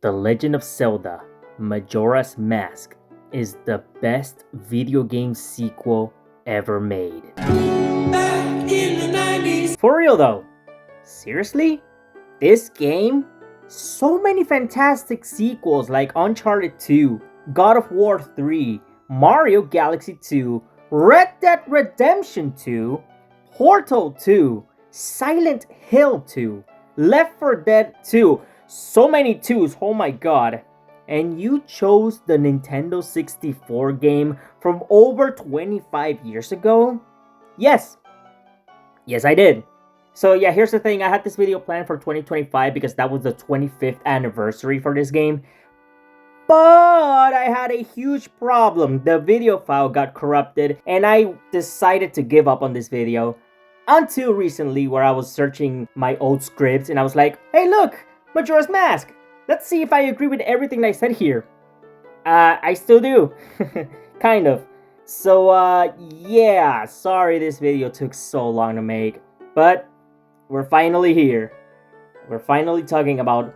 The Legend of Zelda Majora's Mask is the best video game sequel ever made. Back in the 90s. For real though, seriously? This game? So many fantastic sequels like Uncharted 2, God of War 3, Mario Galaxy 2, Red Dead Redemption 2, Portal 2, Silent Hill 2, Left 4 Dead 2. So many 2s, oh my god. And you chose the Nintendo 64 game from over 25 years ago? Yes. Yes, I did. So yeah, here's the thing. I had this video planned for 2025 because that was the 25th anniversary for this game. But I had a huge problem. The video file got corrupted and I decided to give up on this video. Until recently where I was searching my old scripts and I was like, hey look! Majora's Mask! Let's see if I agree with everything I said here. I still do. Kind of. So, yeah. Sorry this video took so long to make. But, we're finally here. We're finally talking about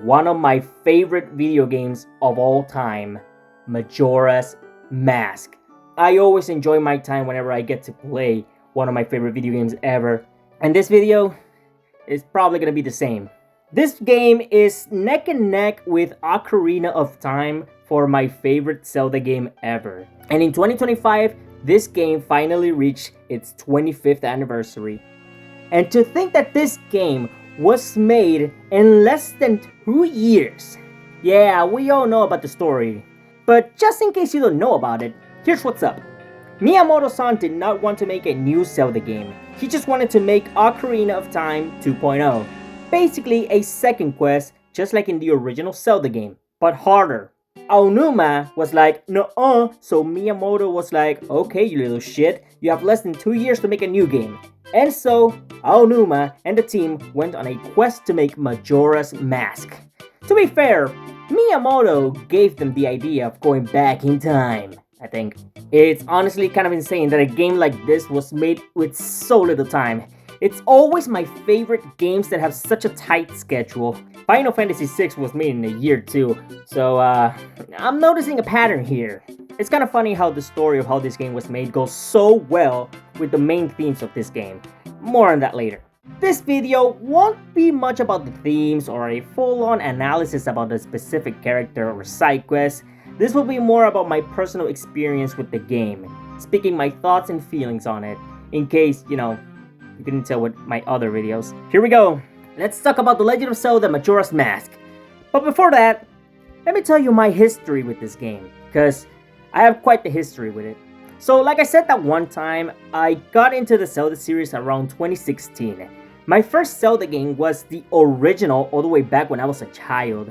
one of my favorite video games of all time. Majora's Mask. I always enjoy my time whenever I get to play one of my favorite video games ever. And this video is probably gonna be the same. This game is neck and neck with Ocarina of Time for my favorite Zelda game ever. And in 2025, this game finally reached its 25th anniversary. And to think that this game was made in less than 2 years. Yeah, we all know about the story. But just in case you don't know about it, here's what's up. Miyamoto-san did not want to make a new Zelda game. He just wanted to make Ocarina of Time 2.0. Basically a second quest, just like in the original Zelda game, but harder. Aonuma was like, nuh-uh, so Miyamoto was like, okay you little shit, you have less than 2 years to make a new game. And so, Aonuma and the team went on a quest to make Majora's Mask. To be fair, Miyamoto gave them the idea of going back in time, I think. It's honestly kind of insane that a game like this was made with so little time. It's always my favorite games that have such a tight schedule. Final Fantasy VI was made in a year too, so I'm noticing a pattern here. It's kind of funny how the story of how this game was made goes so well with the main themes of this game. More on that later. This video won't be much about the themes or a full-on analysis about a specific character or side quest. This will be more about my personal experience with the game, speaking my thoughts and feelings on it, in case, you know, you couldn't tell with my other videos. Here we go. Let's talk about The Legend of Zelda Majora's Mask. But before that, let me tell you my history with this game, because I have quite the history with it. So like I said that one time, I got into the Zelda series around 2016. My first Zelda game was the original all the way back when I was a child.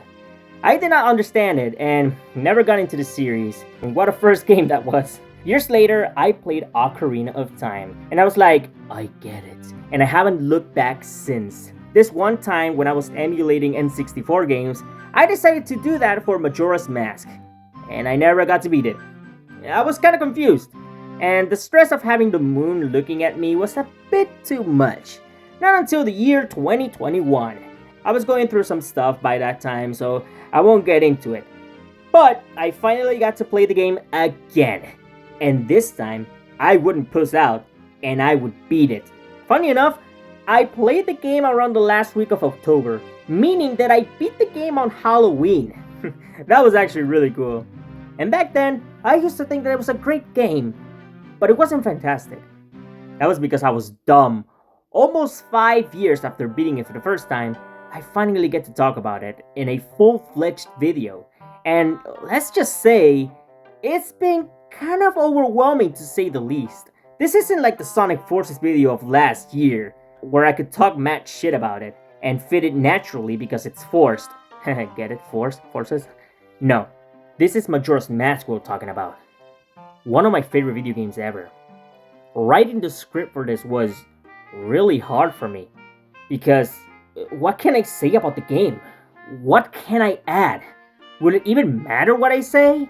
I did not understand it and never got into the series. And what a first game that was. Years later, I played Ocarina of Time, and I was like, I get it. And I haven't looked back since. This one time when I was emulating N64 games, I decided to do that for Majora's Mask, and I never got to beat it. I was kind of confused, and the stress of having the moon looking at me was a bit too much. Not until the year 2021. I was going through some stuff by that time, so I won't get into it. But I finally got to play the game again. And this time, I wouldn't puss out, and I would beat it. Funny enough, I played the game around the last week of October, meaning that I beat the game on Halloween. That was actually really cool. And back then, I used to think that it was a great game, but it wasn't fantastic. That was because I was dumb. Almost 5 years after beating it for the first time, I finally get to talk about it in a full-fledged video. And let's just say, it's been kind of overwhelming to say the least. This isn't like the Sonic Forces video of last year, where I could talk mad shit about it and fit it naturally because it's forced. Get it? Forced? Forces? No. This is Majora's Mask we're talking about. One of my favorite video games ever. Writing the script for this was really hard for me, because what can I say about the game? What can I add? Will it even matter what I say?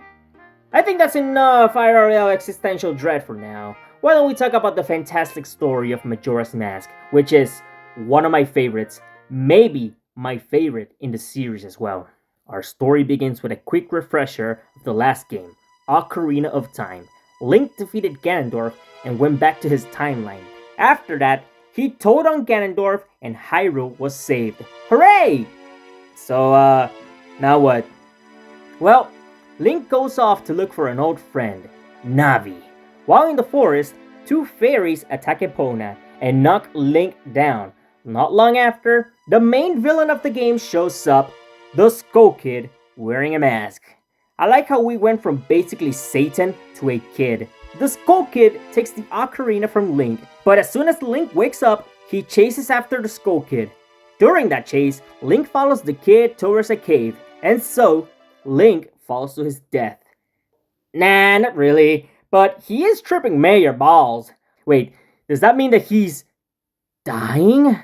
I think that's enough IRL existential dread for now. Why don't we talk about the fantastic story of Majora's Mask, which is one of my favorites, maybe my favorite in the series as well. Our story begins with a quick refresher of the last game, Ocarina of Time. Link defeated Ganondorf and went back to his timeline. After that, he told on Ganondorf and Hyrule was saved. Hooray! So, now what? Well, Link goes off to look for an old friend, Navi. While in the forest, two fairies attack Epona and knock Link down. Not long after, the main villain of the game shows up, the Skull Kid, wearing a mask. I like how we went from basically Satan to a kid. The Skull Kid takes the ocarina from Link, but as soon as Link wakes up, he chases after the Skull Kid. During that chase, Link follows the kid towards a cave, and so, Link falls to his death. Nah, not really, but he is tripping Mayor balls. Wait, does that mean that he's dying?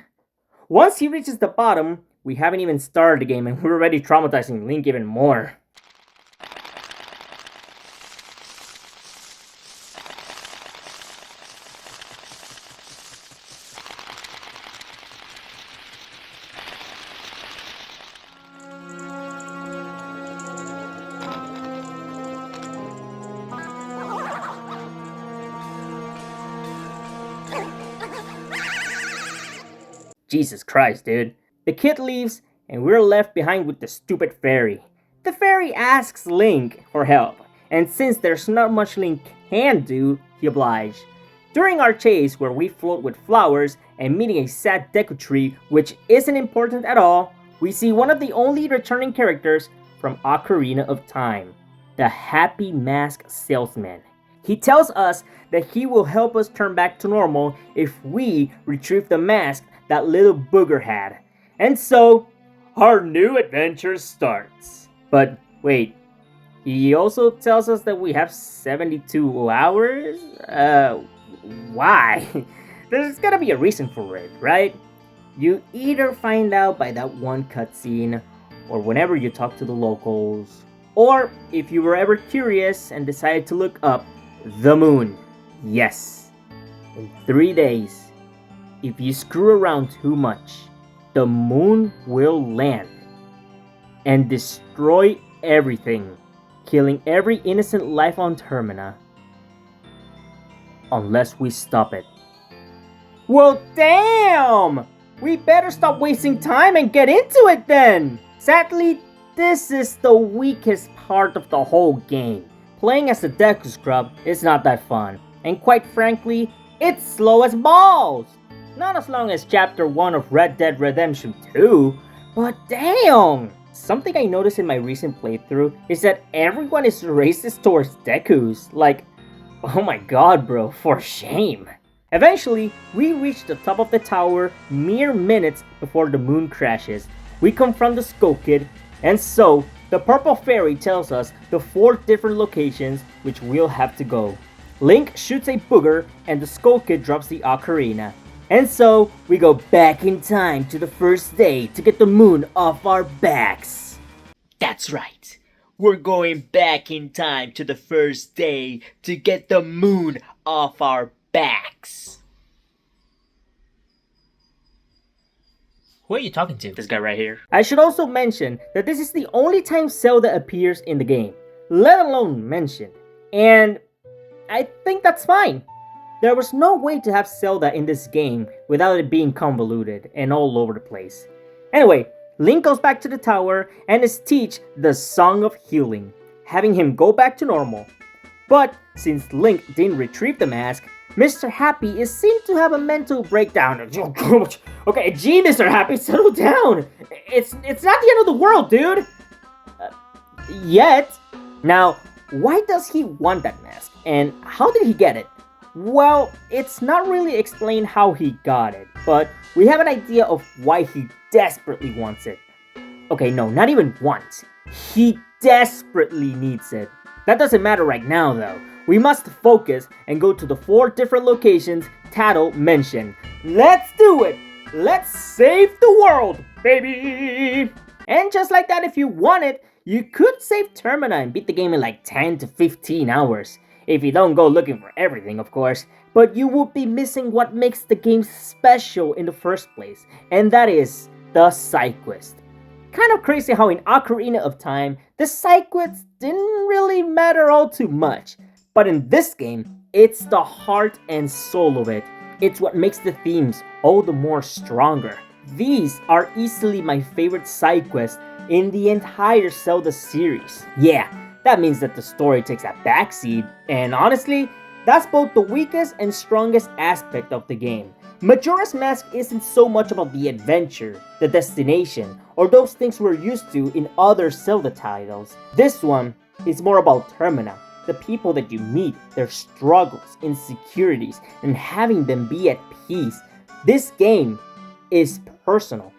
Once he reaches the bottom, we haven't even started the game and we're already traumatizing Link even more. Jesus Christ, dude. The kid leaves, and we're left behind with the stupid fairy. The fairy asks Link for help, and since there's not much Link can do, he obliges. During our chase, where we float with flowers and meeting a sad Deku Tree, which isn't important at all, we see one of the only returning characters from Ocarina of Time, the Happy Mask Salesman. He tells us that he will help us turn back to normal if we retrieve the mask that little booger had. And so, our new adventure starts. But wait, he also tells us that we have 72 hours? Why? There's gotta be a reason for it, right? You either find out by that one cutscene, or whenever you talk to the locals, or if you were ever curious and decided to look up the moon. Yes, in 3 days, if you screw around too much, the moon will land and destroy everything, killing every innocent life on Termina. Unless we stop it. Well, damn! We better stop wasting time and get into it then! Sadly, this is the weakest part of the whole game. Playing as the Deku Scrub is not that fun, and quite frankly, it's slow as balls! Not as long as Chapter 1 of Red Dead Redemption 2, but damn! Something I noticed in my recent playthrough is that everyone is racist towards Dekus. Like, oh my god bro, for shame! Eventually, we reach the top of the tower mere minutes before the moon crashes. We confront the Skull Kid, and so, the Purple Fairy tells us the 4 different locations which we'll have to go. Link shoots a booger, and the Skull Kid drops the ocarina. And so, we go back in time to the first day to get the moon off our backs. That's right. We're going back in time to the first day to get the moon off our backs. Who are you talking to? This guy right here. I should also mention that this is the only time Zelda appears in the game, let alone mentioned. And I think that's fine. There was no way to have Zelda in this game without it being convoluted and all over the place. Anyway, Link goes back to the tower and is teach the Song of Healing, having him go back to normal. But since Link didn't retrieve the mask, Mr. Happy is seen to have a mental breakdown. Okay, gee, Mr. Happy, settle down. It's not the end of the world, dude. Yet. Now, why does he want that mask? And how did he get it? Well, it's not really explained how he got it, but we have an idea of why he desperately wants it. Okay, no, not even wants. He desperately needs it. That doesn't matter right now, though. We must focus and go to the 4 different locations Tatl mentioned. Let's do it! Let's save the world, baby! And just like that, if you want it, you could save Termina and beat the game in like 10 to 15 hours. If you don't go looking for everything, of course. But you would be missing what makes the game special in the first place. And that is the side quest. Kind of crazy how in Ocarina of Time, the side quests didn't really matter all too much. But in this game, it's the heart and soul of it. It's what makes the themes all the more stronger. These are easily my favorite side quests in the entire Zelda series. Yeah, that means that the story takes a backseat, and honestly, that's both the weakest and strongest aspect of the game. Majora's Mask isn't so much about the adventure, the destination, or those things we're used to in other Zelda titles. This one is more about Termina, the people that you meet, their struggles, insecurities, and having them be at peace. This game is personal,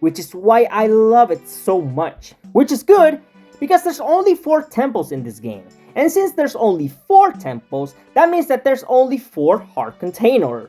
which is why I love it so much. Which is good, because there's only 4 temples in this game. And since there's only 4 temples, that means that there's only 4 heart containers.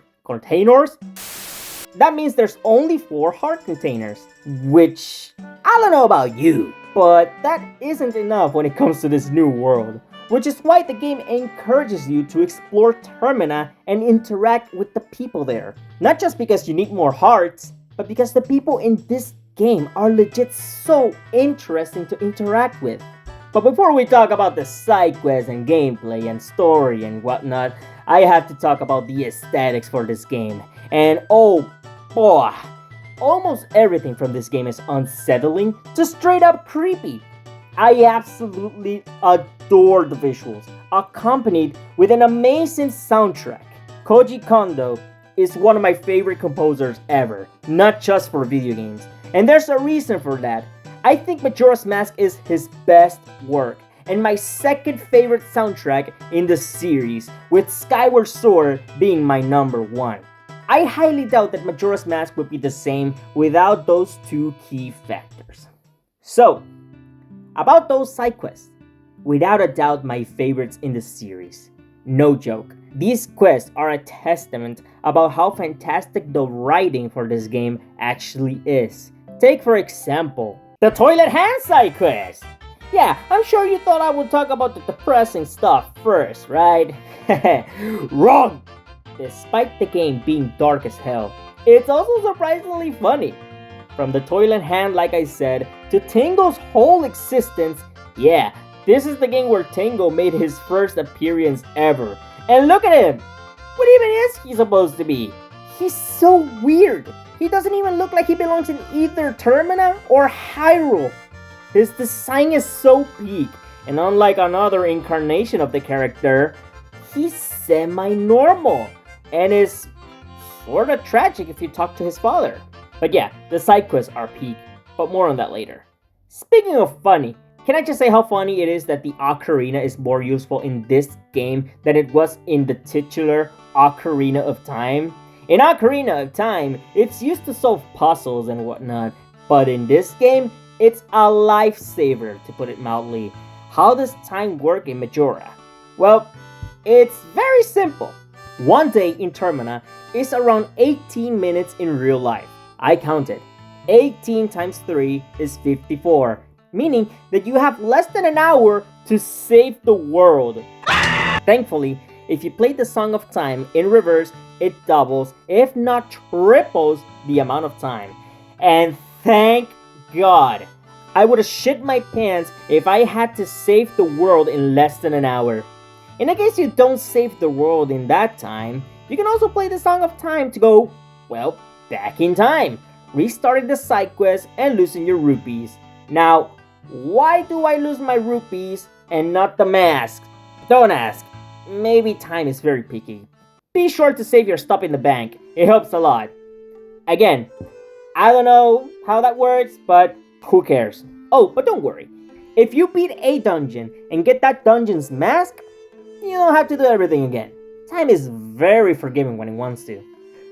That means there's only 4 heart containers. Which, I don't know about you, but that isn't enough when it comes to this new world. Which is why the game encourages you to explore Termina and interact with the people there. Not just because you need more hearts, but because the people in this game are legit so interesting to interact with. But before we talk about the side quests and gameplay and story and whatnot, I have to talk about the aesthetics for this game. And oh boy, almost everything from this game is unsettling to straight up creepy. I absolutely adore the visuals, accompanied with an amazing soundtrack. Koji Kondo is one of my favorite composers ever, not just for video games. And there's a reason for that. I think Majora's Mask is his best work, and my second favorite soundtrack in the series, with Skyward Sword being my number 1. I highly doubt that Majora's Mask would be the same without those 2 key factors. So, about those side quests, without a doubt my favorites in the series. No joke. These quests are a testament about how fantastic the writing for this game actually is. Take for example, the Toilet Hand side quest. Yeah, I'm sure you thought I would talk about the depressing stuff first, right? Wrong! Despite the game being dark as hell, it's also surprisingly funny. From the Toilet Hand, like I said, to Tingo's whole existence, yeah, this is the game where Tingo made his first appearance ever. And look at him! What even is he supposed to be? He's so weird. He doesn't even look like he belongs in either Termina or Hyrule. His design is so peak, and unlike another incarnation of the character, he's semi-normal, and is sorta tragic if you talk to his father. But yeah, the side quests are peak, but more on that later. Speaking of funny, can I just say how funny it is that the Ocarina is more useful in this game than it was in the titular Ocarina of Time? In Ocarina of Time, it's used to solve puzzles and whatnot, but in this game, it's a lifesaver, to put it mildly. How does time work in Majora? Well, it's very simple. One day in Termina is around 18 minutes in real life. I counted. 18 times 3 is 54, meaning that you have less than an hour to save the world. Thankfully, if you play the Song of Time in reverse, it doubles, if not triples, the amount of time. And thank God. I would have shit my pants if I had to save the world in less than an hour. In case you don't save the world in that time, you can also play the Song of Time to go, well, back in time, restarting the side quest and losing your rupees. Now, why do I lose my rupees and not the mask? Don't ask. Maybe time is very picky. Be sure to save your stuff in the bank. It helps a lot. Again, I don't know how that works, but who cares? Oh, but don't worry. If you beat a dungeon and get that dungeon's mask, you don't have to do everything again. Time is very forgiving when it wants to.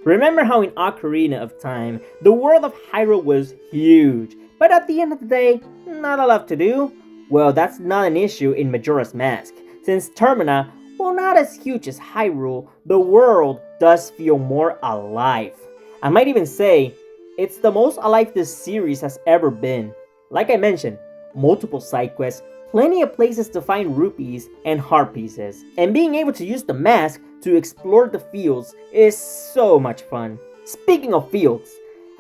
Remember how in Ocarina of Time, the world of Hyrule was huge, but at the end of the day, not a lot to do? Well, that's not an issue in Majora's Mask. Since Termina, while not as huge as Hyrule, the world does feel more alive. I might even say, it's the most alive this series has ever been. Like I mentioned, multiple side quests, plenty of places to find rupees and heart pieces, and being able to use the mask to explore the fields is so much fun. Speaking of fields,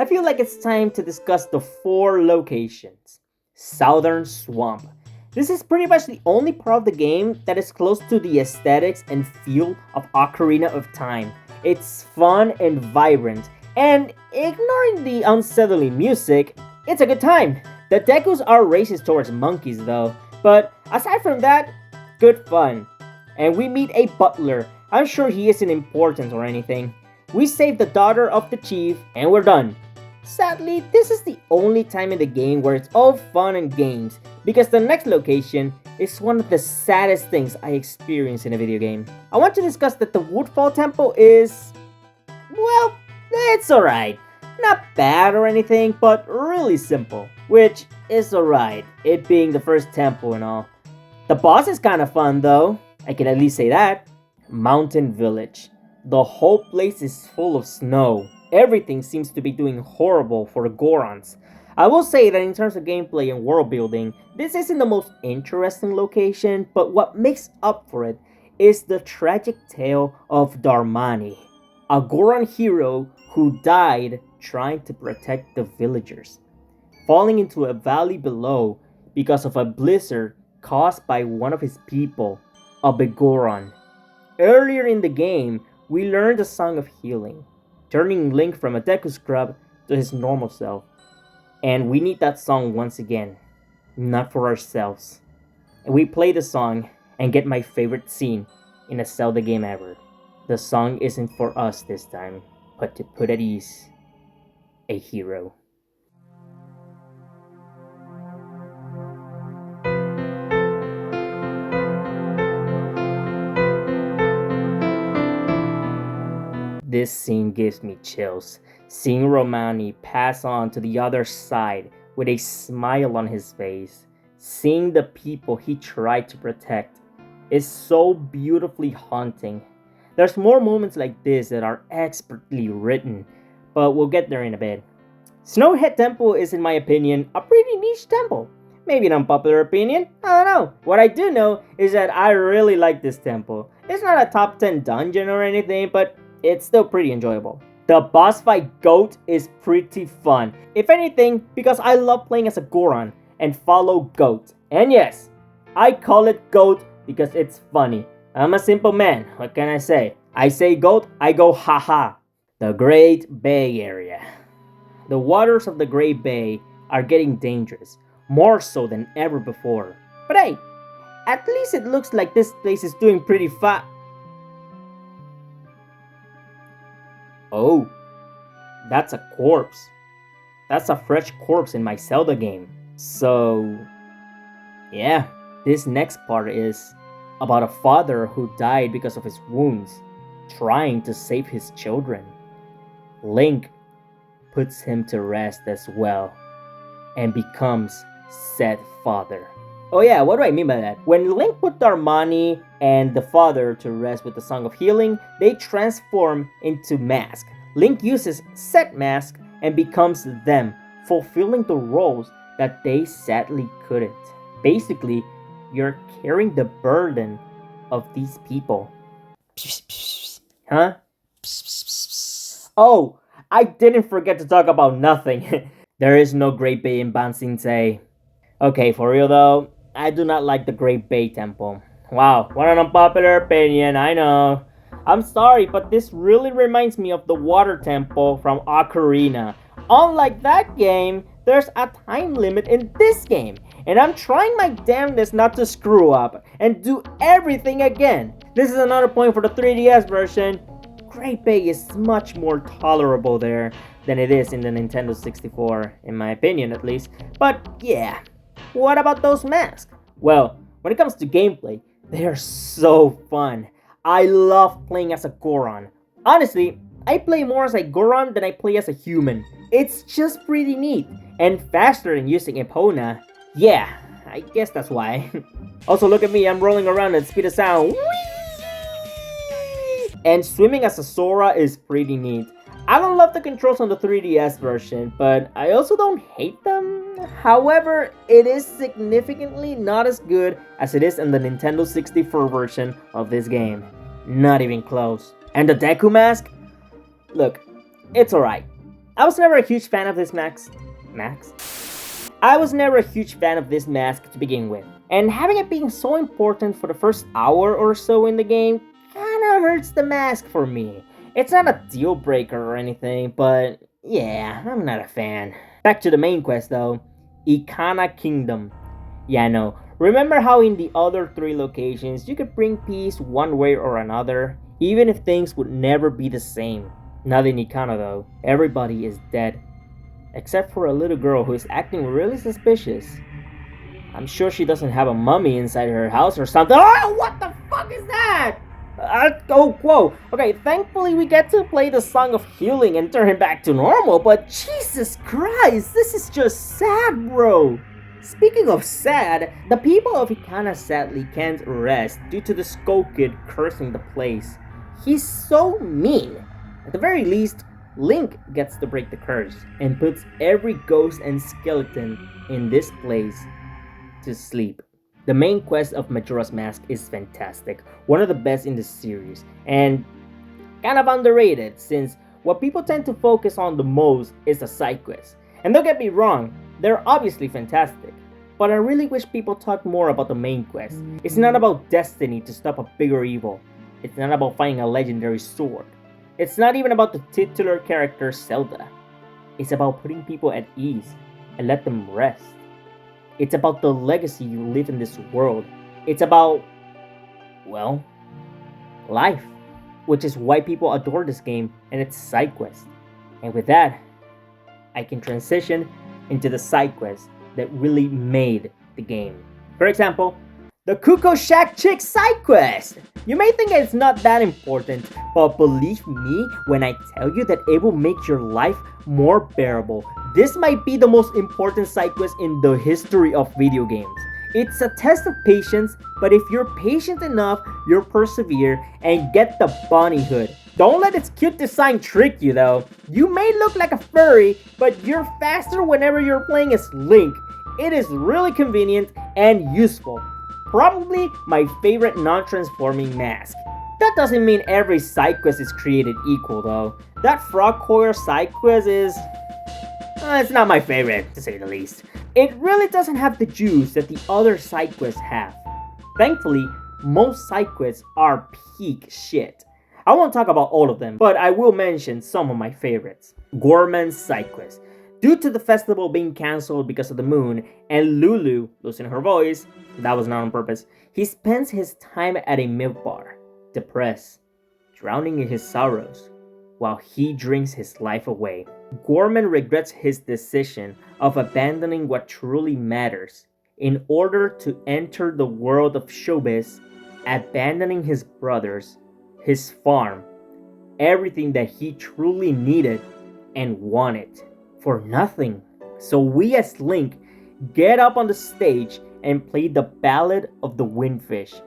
I feel like it's time to discuss the 4 locations. Southern Swamp. This is pretty much the only part of the game that is close to the aesthetics and feel of Ocarina of Time. It's fun and vibrant, and ignoring the unsettling music, it's a good time. The Dekus are racist towards monkeys though, but aside from that, good fun. And we meet a butler. I'm sure he isn't important or anything. We save the daughter of the chief, and we're done. Sadly, this is the only time in the game where it's all fun and games, because the next location is one of the saddest things I experienced in a video game. I want to discuss that the Woodfall Temple is, well, it's alright. Not bad or anything, but really simple, which is alright, it being the first temple and all. The boss is kinda fun though, I can at least say that. Mountain Village. The whole place is full of snow. Everything seems to be doing horrible for the Gorons. I will say that in terms of gameplay and world building, this isn't the most interesting location, but what makes up for it is the tragic tale of Darmani, a Goron hero who died trying to protect the villagers, falling into a valley below because of a blizzard caused by one of his people, a Begoron. Earlier in the game, we learned the Song of Healing, turning Link from a Deku Scrub to his normal self. And we need that song once again, not for ourselves. And we play the song and get my favorite scene in a Zelda game ever. The song isn't for us this time, but to put at ease a hero. This scene gives me chills. Seeing Romani pass on to the other side with a smile on his face, seeing the people he tried to protect, is so beautifully haunting. There's more moments like this that are expertly written, but we'll get there in a bit. Snowhead Temple is, in my opinion, a pretty niche temple. Maybe an unpopular opinion, I don't know. What I do know is that I really like this temple. It's not a top 10 dungeon or anything, but it's still pretty enjoyable. The boss fight Goat is pretty fun. If anything, because I love playing as a Goron and follow Goat. And yes, I call it Goat because it's funny. I'm a simple man, what can I say? I say Goat, I go haha. The Great Bay area. The waters of the Great Bay are getting dangerous, more so than ever before. But hey, at least it looks like this place is doing pretty fine. Oh, that's a corpse. That's a fresh corpse in my Zelda game. So, yeah, this next part is about a father who died because of his wounds, trying to save his children. Link puts him to rest as well, and becomes said father. Oh yeah, what do I mean by that? When Link put Darmani and the father to rest with the Song of Healing, they transform into Mask. Link uses said Mask and becomes them, fulfilling the roles that they sadly couldn't. Basically, you're carrying the burden of these people. Huh? Oh, I didn't forget to talk about nothing. There is no Great Bay in Ban Sing-Se. Okay, for real though, I do not like the Great Bay Temple. Wow, what an unpopular opinion, I know. I'm sorry, but this really reminds me of the Water Temple from Ocarina. Unlike that game, there's a time limit in this game, and I'm trying my damnedest not to screw up and do everything again. This is another point for the 3DS version. Great Bay is much more tolerable there than it is in the Nintendo 64, in my opinion at least. But yeah, what about those masks? Well, when it comes to gameplay, they are so fun. I love playing as a Goron. Honestly, I play more as a Goron than I play as a human. It's just pretty neat, and faster than using Epona. Yeah, I guess that's why. Also, look at me, I'm rolling around at the speed of sound. And swimming as a Sora is pretty neat. I don't love the controls on the 3DS version, but I also don't hate them. However, it is significantly not as good as it is in the Nintendo 64 version of this game. Not even close. And the Deku mask? Look, it's alright. I was never a huge fan of this I was never a huge fan of this mask to begin with, and having it being so important for the first hour or so in the game kinda hurts the mask for me. It's not a deal breaker or anything, but yeah, I'm not a fan. Back to the main quest though, Ikana Kingdom. Yeah, no. Remember how in the other 3 locations you could bring peace one way or another, even if things would never be the same? Not in Ikana though. Everybody is dead. Except for a little girl who is acting really suspicious. I'm sure she doesn't have a mummy inside her house or something. Oh, what the fuck is that? Oh, whoa. Okay, thankfully we get to play the Song of Healing and turn him back to normal, but Jesus Christ, this is just sad, bro. Speaking of sad, the people of Ikana sadly can't rest due to the Skull Kid cursing the place. He's so mean. At the very least, Link gets to break the curse and puts every ghost and skeleton in this place to sleep. The main quest of Majora's Mask is fantastic, one of the best in the series, and kind of underrated since what people tend to focus on the most is the side quests. And don't get me wrong, they're obviously fantastic, but I really wish people talk more about the main quest. It's not about destiny to stop a bigger evil. It's not about finding a legendary sword. It's not even about the titular character Zelda. It's about putting people at ease and let them rest. It's about the legacy you live in this world. It's about, well, life. Which is why people adore this game and its side quest. And with that, I can transition into the side quest that really made the game. For example, the Kuko Shack Chick side quest! You may think it's not that important, but believe me when I tell you that it will make your life more bearable. This might be the most important side quest in the history of video games. It's a test of patience, but if you're patient enough, you'll persevere and get the bunny hood. Don't let its cute design trick you though. You may look like a furry, but you're faster whenever you're playing as Link. It is really convenient and useful. Probably my favorite non-transforming mask. That doesn't mean every side quest is created equal though. That Frog Coil side quest is... it's not my favorite, to say the least. It really doesn't have the juice that the other side quests have. Thankfully, most side quests are peak shit. I won't talk about all of them, but I will mention some of my favorites. Gorman's side quest. Due to the festival being cancelled because of the moon, and Lulu losing her voice, that was not on purpose, he spends his time at a milk bar, depressed, drowning in his sorrows, while he drinks his life away. Gorman regrets his decision of abandoning what truly matters in order to enter the world of showbiz, abandoning his brothers, his farm, everything that he truly needed and wanted, for nothing. So we as Link get up on the stage and play the Ballad of the Windfish.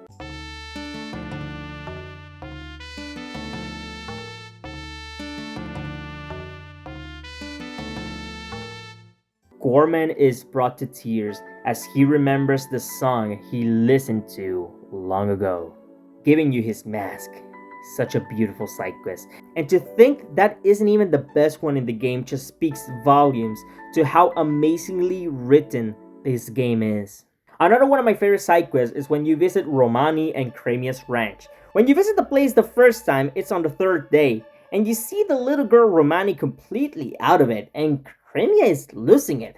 Gorman is brought to tears as he remembers the song he listened to long ago, giving you his mask. Such a beautiful side quest. And to think that isn't even the best one in the game just speaks volumes to how amazingly written this game is. Another one of my favorite side quests is when you visit Romani and Cremia's ranch. When you visit the place the first time, it's on the 3rd day, and you see the little girl Romani completely out of it, and Cremia is losing it.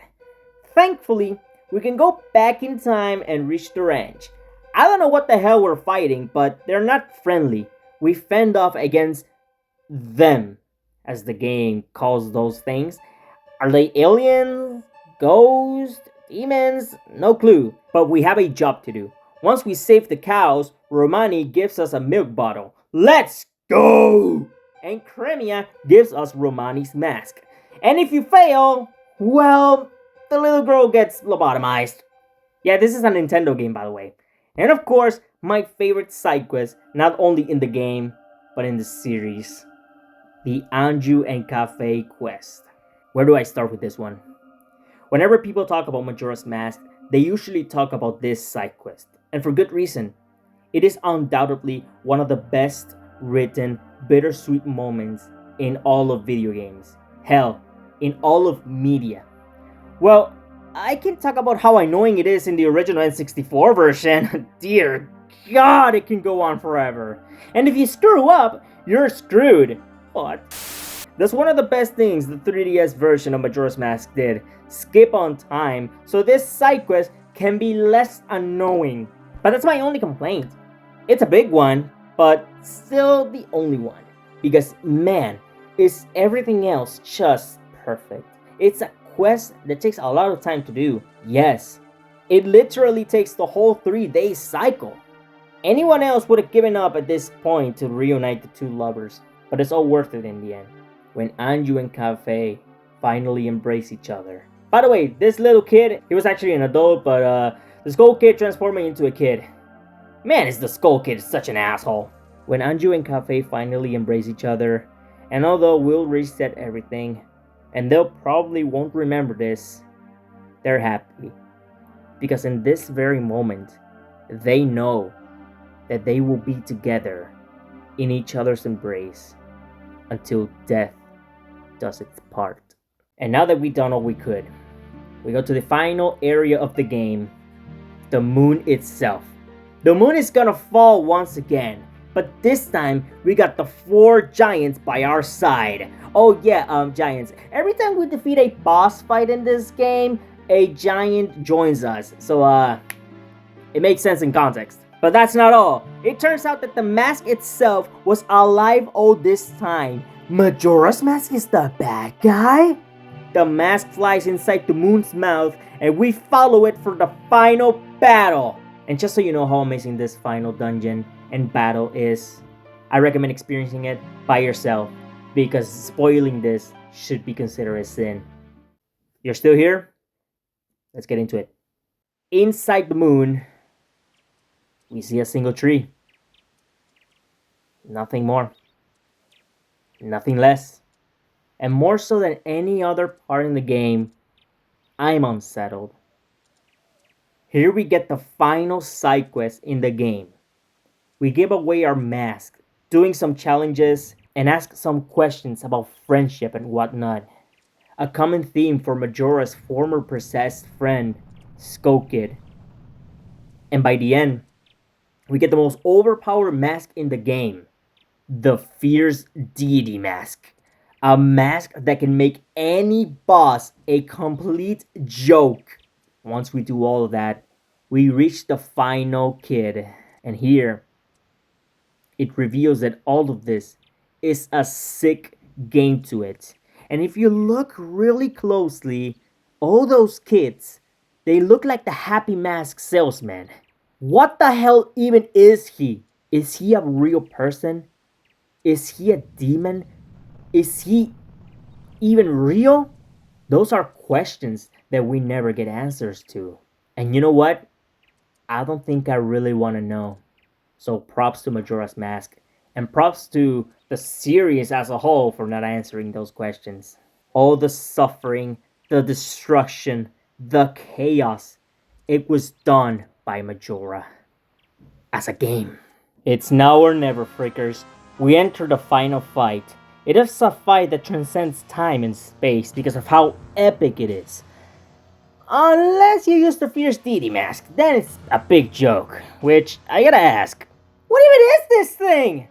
Thankfully, we can go back in time and reach the ranch. I don't know what the hell we're fighting, but they're not friendly. We fend off against them, as the game calls those things. Are they aliens? Ghosts? Demons? No clue. But we have a job to do. Once we save the cows, Romani gives us a milk bottle. Let's go! And Cremia gives us Romani's mask. And if you fail, well, the little girl gets lobotomized. Yeah, this is a Nintendo game, by the way. And of course, my favorite side quest, not only in the game, but in the series. The Anju and Cafe quest. Where do I start with this one? Whenever people talk about Majora's Mask, they usually talk about this side quest. And for good reason. It is undoubtedly one of the best written, bittersweet moments in all of video games. Hell, in all of media. Well, I can talk about how annoying it is in the original N64 version. Dear God, it can go on forever. And if you screw up, you're screwed. What? That's one of the best things the 3DS version of Majora's Mask did. Skip on time, so this side quest can be less annoying. But that's my only complaint. It's a big one, but still the only one. Because man, is everything else just perfect. It's a quest that takes a lot of time to do. Yes, it literally takes the whole 3-day cycle. Anyone else would have given up at this point to reunite the two lovers, but it's all worth it in the end. When Anju and Kafei finally embrace each other. By the way, this little kid, he was actually an adult, but the Skull Kid transformed him into a kid. Man, is the Skull Kid such an asshole. When Anju and Kafei finally embrace each other, and although we'll reset everything, and they'll probably won't remember this, they're happy. Because in this very moment, they know that they will be together in each other's embrace until death does its part. And now that we've done all we could, we go to the final area of the game, the moon itself. The moon is gonna fall once again, but this time we got the 4 giants by our side. Oh yeah, giants. Every time we defeat a boss fight in this game, a giant joins us. So it makes sense in context. But that's not all. It turns out that the mask itself was alive all this time. Majora's Mask is the bad guy? The mask flies inside the moon's mouth and we follow it for the final battle. And just so you know how amazing this final dungeon and battle is, I recommend experiencing it by yourself because spoiling this should be considered a sin. You're still here? Let's get into it. Inside the moon, we see a single tree. Nothing more. Nothing less. And more so than any other part in the game, I'm unsettled. Here we get the final side quest in the game. We give away our mask, doing some challenges, and ask some questions about friendship and whatnot. A common theme for Majora's former possessed friend, Skull Kid. And by the end, we get the most overpowered mask in the game. The Fierce Deity Mask. A mask that can make any boss a complete joke. Once we do all of that, we reach the final kid. And here, it reveals that all of this is a sick game to it. And if you look really closely, all those kids, they look like the Happy Mask salesman. What the hell even is he? Is he a real person? Is he a demon? Is he even real? Those are questions that we never get answers to. And you know what? I don't think I really want to know. So props to Majora's Mask. And props to the series as a whole for not answering those questions. All the suffering, the destruction, the chaos. It was done by Majora. As a game. It's now or never, Frickers. We enter the final fight. It is a fight that transcends time and space because of how epic it is. Unless you use the Fierce Deity Mask, then it's a big joke. Which, I gotta ask, what even is this thing?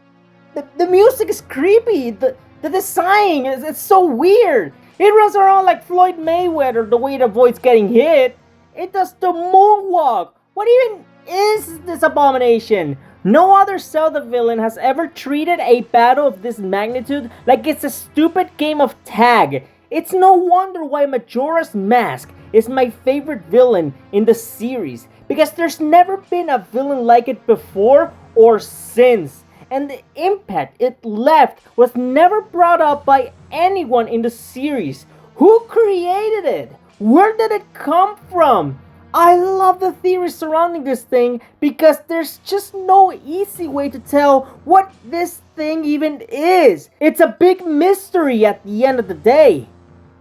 The music is creepy, the design is so weird. It runs around like Floyd Mayweather the way it avoids getting hit. It does the moonwalk. What even is this abomination? No other Zelda villain has ever treated a battle of this magnitude like it's a stupid game of tag. It's no wonder why Majora's Mask is my favorite villain in the series, because there's never been a villain like it before or since, and the impact it left was never brought up by anyone in the series. Who created it? Where did it come from? I love the theories surrounding this thing because there's just no easy way to tell what this thing even is. It's a big mystery at the end of the day.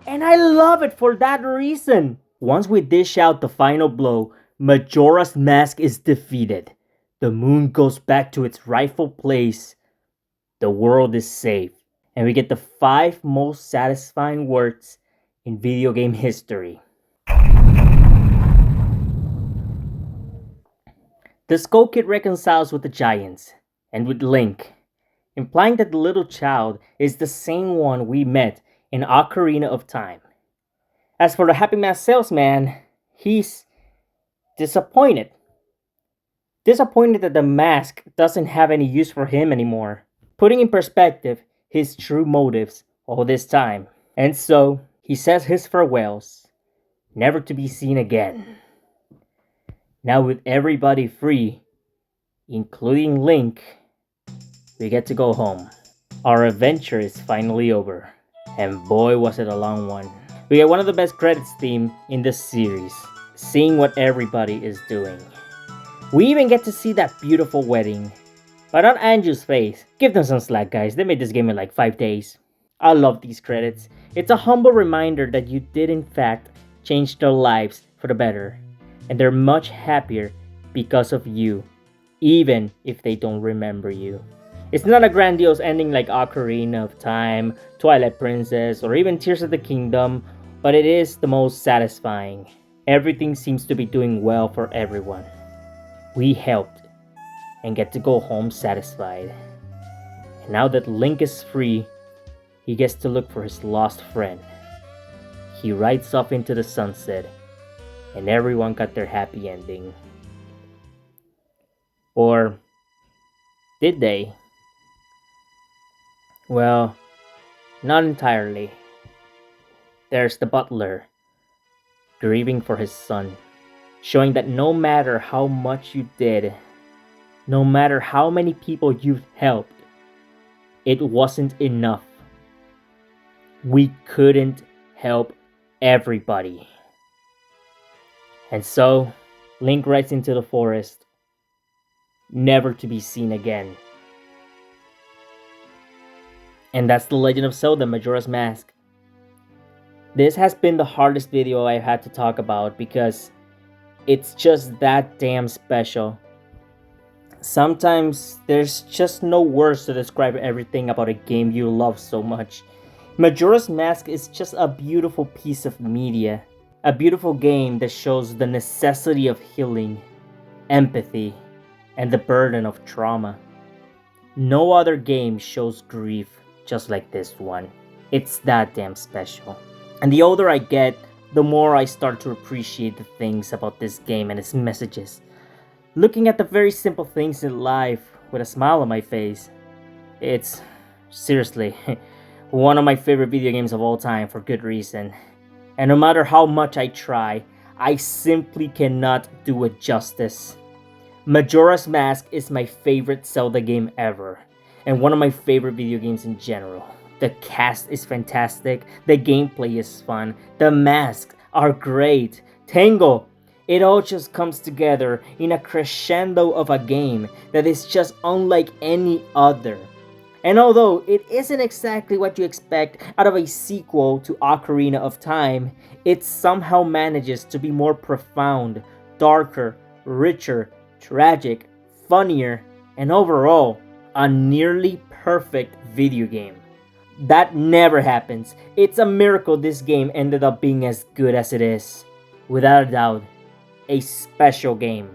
And I love it for that reason. Once we dish out the final blow, Majora's Mask is defeated. The moon goes back to its rightful place. The world is safe. And we get the 5 most satisfying words in video game history. The Skull Kid reconciles with the Giants and with Link, implying that the little child is the same one we met in Ocarina of Time. As for the Happy Mask salesman, he's disappointed. Disappointed that the mask doesn't have any use for him anymore, putting in perspective his true motives all this time. And so, he says his farewells, never to be seen again. Now with everybody free, including Link, we get to go home. Our adventure is finally over, and boy was it a long one. We get one of the best credits theme in the series, seeing what everybody is doing. We even get to see that beautiful wedding. But on Anju's face, give them some slack guys, they made this game in like 5 days. I love these credits. It's a humble reminder that you did in fact change their lives for the better. And they're much happier because of you, even if they don't remember you. It's not a grandiose ending like Ocarina of Time, Twilight Princess, or even Tears of the Kingdom, but it is the most satisfying. Everything seems to be doing well for everyone. We helped and get to go home satisfied. And now that Link is free, he gets to look for his lost friend. He rides off into the sunset, and everyone got their happy ending. Or did they? Well, not entirely. There's the butler, grieving for his son, showing that no matter how much you did, no matter how many people you've helped, it wasn't enough. We couldn't help everybody. And so, Link rides into the forest, never to be seen again. And that's The Legend of Zelda Majora's Mask. This has been the hardest video I've had to talk about because it's just that damn special. Sometimes there's just no words to describe everything about a game you love so much. Majora's Mask is just a beautiful piece of media. A beautiful game that shows the necessity of healing, empathy, and the burden of trauma. No other game shows grief just like this one. It's that damn special. And the older I get, the more I start to appreciate the things about this game and its messages. Looking at the very simple things in life with a smile on my face. It's, seriously, one of my favorite video games of all time for good reason. And no matter how much I try, I simply cannot do it justice. Majora's Mask is my favorite Zelda game ever, and one of my favorite video games in general. The cast is fantastic, the gameplay is fun, the masks are great, Tango, it all just comes together in a crescendo of a game that is just unlike any other. And although it isn't exactly what you expect out of a sequel to Ocarina of Time, it somehow manages to be more profound, darker, richer, tragic, funnier, and overall, a nearly perfect video game. That never happens. It's a miracle this game ended up being as good as it is. Without a doubt, a special game.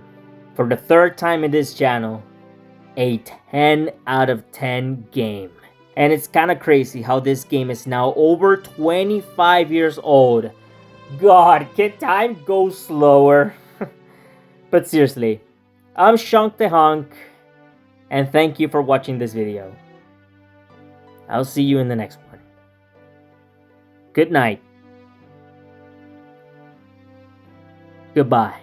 For the third time in this channel, a 10 out of 10 game. And it's kinda crazy how this game is now over 25 years old. God, can time go slower? But seriously, I'm Shunk the Hunk, and thank you for watching this video. I'll see you in the next one. Good night. Goodbye.